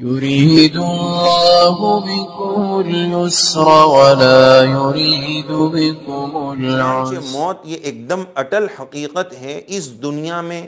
يريد الله بكم اليسر ولا يريد بكم العسر۔ موت یہ ایک دم اٹل حقیقت ہے۔ اس دنیا میں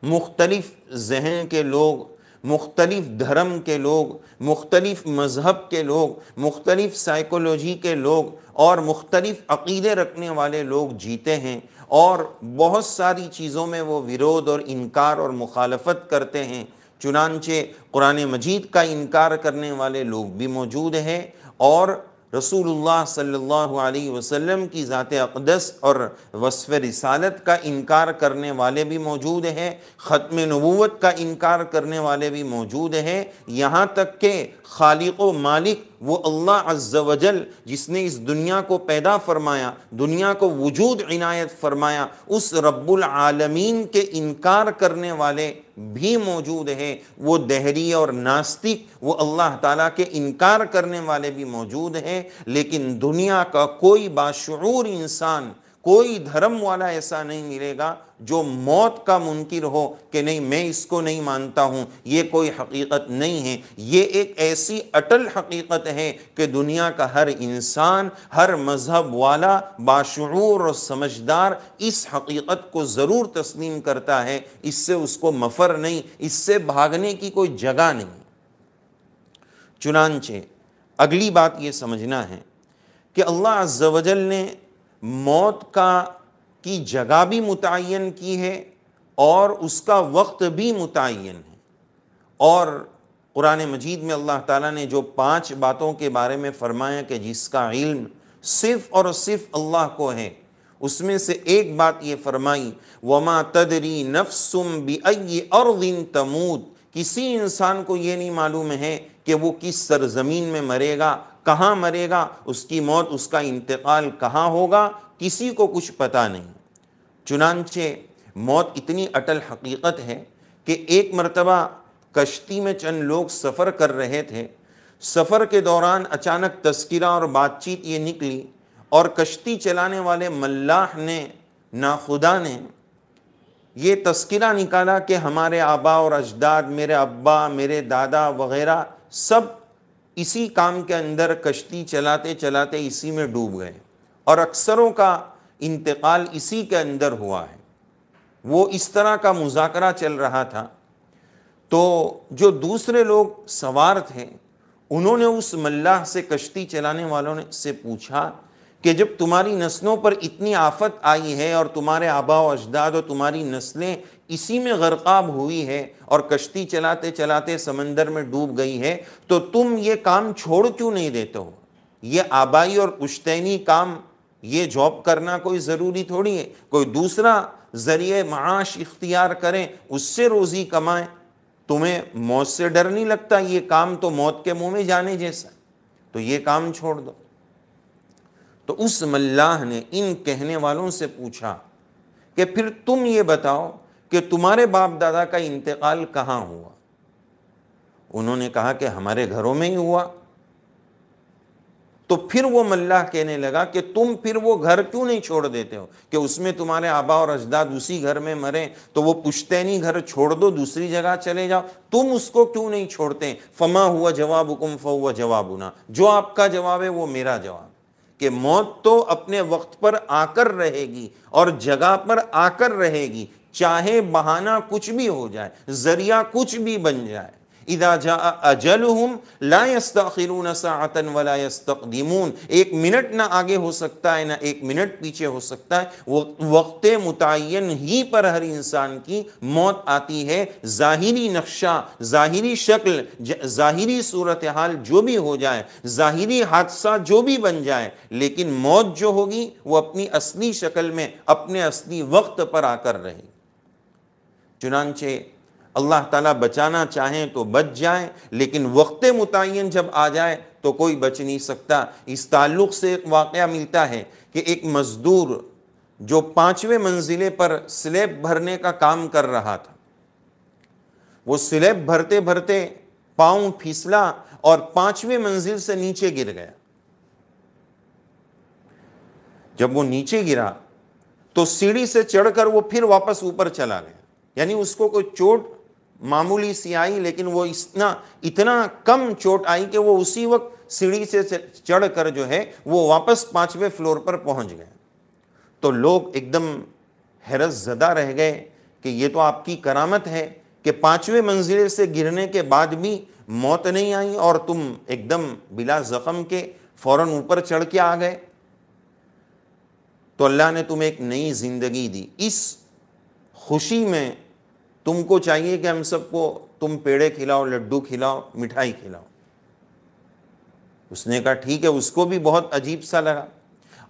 مختلف ذہن کے لوگ، مختلف دھرم کے لوگ، مختلف مذہب کے لوگ، مختلف سائیکولوجی کے لوگ اور مختلف عقیدے رکھنے والے لوگ جیتے ہیں، اور بہت ساری چیزوں میں وہ ورود اور انکار اور مخالفت کرتے ہیں۔ چنانچہ قرآن مجید کا انکار کرنے والے لوگ بھی موجود ہیں، اور رسول اللہ صلی اللہ علیہ وسلم کی ذات اقدس اور وصف رسالت کا انکار کرنے والے بھی موجود ہیں، ختم نبوت کا انکار کرنے والے بھی موجود ہیں، یہاں تک کہ خالق و مالک وہ اللہ عز و جل جس نے اس دنیا کو پیدا فرمایا، دنیا کو وجود عنایت فرمایا، اس رب العالمین کے انکار کرنے والے بھی موجود ہیں۔ وہ دہری اور ناستک، وہ اللہ تعالیٰ کے انکار کرنے والے بھی موجود ہیں، لیکن دنیا کا کوئی باشعور انسان، کوئی دھرم والا ایسا نہیں ملے گا جو موت کا منکر ہو کہ نہیں میں اس کو نہیں مانتا ہوں، یہ کوئی حقیقت نہیں ہے۔ یہ ایک ایسی اٹل حقیقت ہے کہ دنیا کا ہر انسان، ہر مذہب والا باشعور اور سمجھدار اس حقیقت کو ضرور تسلیم کرتا ہے، اس سے اس کو مفر نہیں، اس سے بھاگنے کی کوئی جگہ نہیں۔ چنانچہ اگلی بات یہ سمجھنا ہے کہ اللہ عز و جل نے موت کی جگہ بھی متعین کی ہے اور اس کا وقت بھی متعین ہے، اور قرآن مجید میں اللہ تعالیٰ نے جو 5 باتوں کے بارے میں فرمایا کہ جس کا علم صرف اور صرف اللہ کو ہے، اس میں سے ایک بات یہ فرمائی وَمَا تَدْرِي نَفْسٌ بِأَيِّ أَرْضٍ تَمُوتُ۔ کسی انسان کو یہ نہیں معلوم ہے کہ وہ کس سرزمین میں مرے گا، کہاں مرے گا، اس کی موت، اس کا انتقال کہاں ہوگا، کسی کو کچھ پتہ نہیں۔ چنانچہ موت اتنی اٹل حقیقت ہے کہ ایک مرتبہ کشتی میں چند لوگ سفر کر رہے تھے، سفر کے دوران اچانک تذکرہ اور بات چیت یہ نکلی، اور کشتی چلانے والے ملاح نے، ناخدا نے یہ تذکرہ نکالا کہ ہمارے آبا اور اجداد، میرے ابا، میرے دادا وغیرہ سب اسی کام کے اندر کشتی چلاتے چلاتے اسی میں ڈوب گئے، اور اکثروں کا انتقال اسی کے اندر ہوا ہے۔ وہ اس طرح کا مذاکرہ چل رہا تھا، تو جو دوسرے لوگ سوار تھے انہوں نے اس ملاح سے، کشتی چلانے والوں نے سے پوچھا کہ جب تمہاری نسلوں پر اتنی آفت آئی ہے اور تمہارے آبا و اجداد اور تمہاری نسلیں اسی میں غرقاب ہوئی ہے اور کشتی چلاتے چلاتے سمندر میں ڈوب گئی ہے، تو تم یہ کام چھوڑ کیوں نہیں دیتے ہو؟ یہ آبائی اور پشتینی کام، یہ جاب کرنا کوئی ضروری تھوڑی ہے، کوئی دوسرا ذریعہ معاش اختیار کریں، اس سے روزی کمائیں۔ تمہیں موت سے ڈر نہیں لگتا؟ یہ کام تو موت کے منہ میں جانے جیسا، تو یہ کام چھوڑ دو۔ تو اس ملاح نے ان کہنے والوں سے پوچھا کہ پھر تم یہ بتاؤ کہ تمہارے باپ دادا کا انتقال کہاں ہوا؟ انہوں نے کہا کہ ہمارے گھروں میں ہی ہوا۔ تو پھر وہ ملاح کہنے لگا کہ تم پھر وہ گھر کیوں نہیں چھوڑ دیتے ہو کہ اس میں تمہارے آبا اور اجداد اسی گھر میں مریں، تو وہ پشتینی گھر چھوڑ دو، دوسری جگہ چلے جاؤ، تم اس کو کیوں نہیں چھوڑتے؟ فما ہوا جوابکم فہو جوابنا، جو آپ کا جواب ہے وہ میرا جواب، کہ موت تو اپنے وقت پر آ کر رہے گی اور جگہ پر آ کر رہے گی، چاہے بہانہ کچھ بھی ہو جائے، ذریعہ کچھ بھی بن جائے۔ اذا جاء اجلہم لا یستأخرون ساعتا ولا یستقدمون، ایک منٹ نہ آگے ہو سکتا ہے نہ ایک منٹ پیچھے ہو سکتا ہے، وہ وقت متعین ہی پر ہر انسان کی موت آتی ہے۔ ظاہری نقشہ، ظاہری شکل، ظاہری صورتحال جو بھی ہو جائے، ظاہری حادثہ جو بھی بن جائے، لیکن موت جو ہوگی وہ اپنی اصلی شکل میں اپنے اصلی وقت پر آ کر رہے گی۔ چنانچہ اللہ تعالیٰ بچانا چاہیں تو بچ جائیں، لیکن وقت متعین جب آ جائے تو کوئی بچ نہیں سکتا۔ اس تعلق سے ایک واقعہ ملتا ہے کہ ایک مزدور جو 5ویں منزلے پر سلیب بھرنے کا کام کر رہا تھا، وہ سلیب بھرتے بھرتے پاؤں پھسلا اور 5ویں منزل سے نیچے گر گیا۔ جب وہ نیچے گرا تو سیڑھی سے چڑھ کر وہ پھر واپس اوپر چلا گیا، یعنی اس کو کوئی چوٹ معمولی سی آئی لیکن وہ اتنا کم چوٹ آئی کہ وہ اسی وقت سیڑھی سے چڑھ کر جو ہے وہ واپس 5ویں فلور پر پہنچ گئے. تو لوگ ایک دم حیرت زدہ رہ گئے کہ یہ تو آپ کی کرامت ہے کہ 5ویں منزلے سے گرنے کے بعد بھی موت نہیں آئی اور تم ایک دم بلا زخم کے فوراً اوپر چڑھ کے آ گئے. تو اللہ نے تمہیں ایک نئی زندگی دی. اس خوشی میں تم کو چاہیے کہ ہم سب کو تم پیڑے کھلاؤ، لڈو کھلاؤ، مٹھائی کھلاؤ. اس نے کہا ٹھیک ہے. اس کو بھی بہت عجیب سا لگا.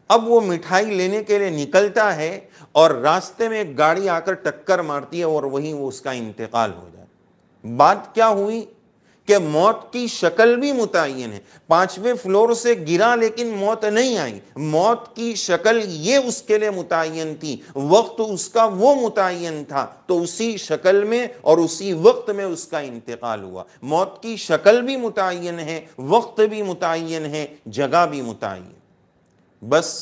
اب وہ مٹھائی لینے کے لیے نکلتا ہے اور راستے میں ایک گاڑی آ کر ٹکر مارتی ہے اور وہیں وہ اس کا انتقال ہو جاتا. بات کیا ہوئی کہ موت کی شکل بھی متعین ہے. 5ویں فلور سے گرا لیکن موت نہیں آئی. موت کی شکل یہ اس کے لیے متعین تھی، وقت اس کا وہ متعین تھا، تو اسی شکل میں اور اسی وقت میں اس کا انتقال ہوا. موت کی شکل بھی متعین ہے، وقت بھی متعین ہے، جگہ بھی متعین. بس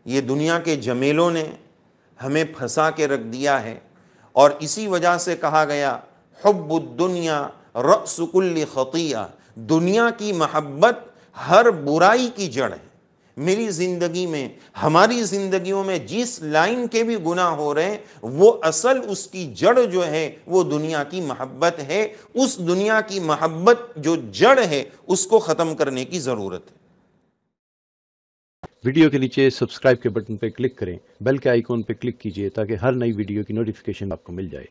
یہ دنیا کے جمیلوں نے ہمیں پھنسا کے رکھ دیا ہے، اور اسی وجہ سے کہا گیا حب الدنیا رأس کل خطیئہ. دنیا کی محبت ہر برائی کی جڑ ہے. میری زندگی میں، ہماری زندگیوں میں جس لائن کے بھی گناہ ہو رہے ہیں وہ اصل اس کی جڑ جو ہے وہ دنیا کی محبت ہے. اس دنیا کی محبت جو جڑ ہے اس کو ختم کرنے کی ضرورت ہے. ویڈیو کے نیچے سبسکرائب کے بٹن پہ کلک کریں، بیل کے آئیکن پہ کلک کیجئے تاکہ ہر نئی ویڈیو کی نوٹیفیکیشن آپ کو مل جائے.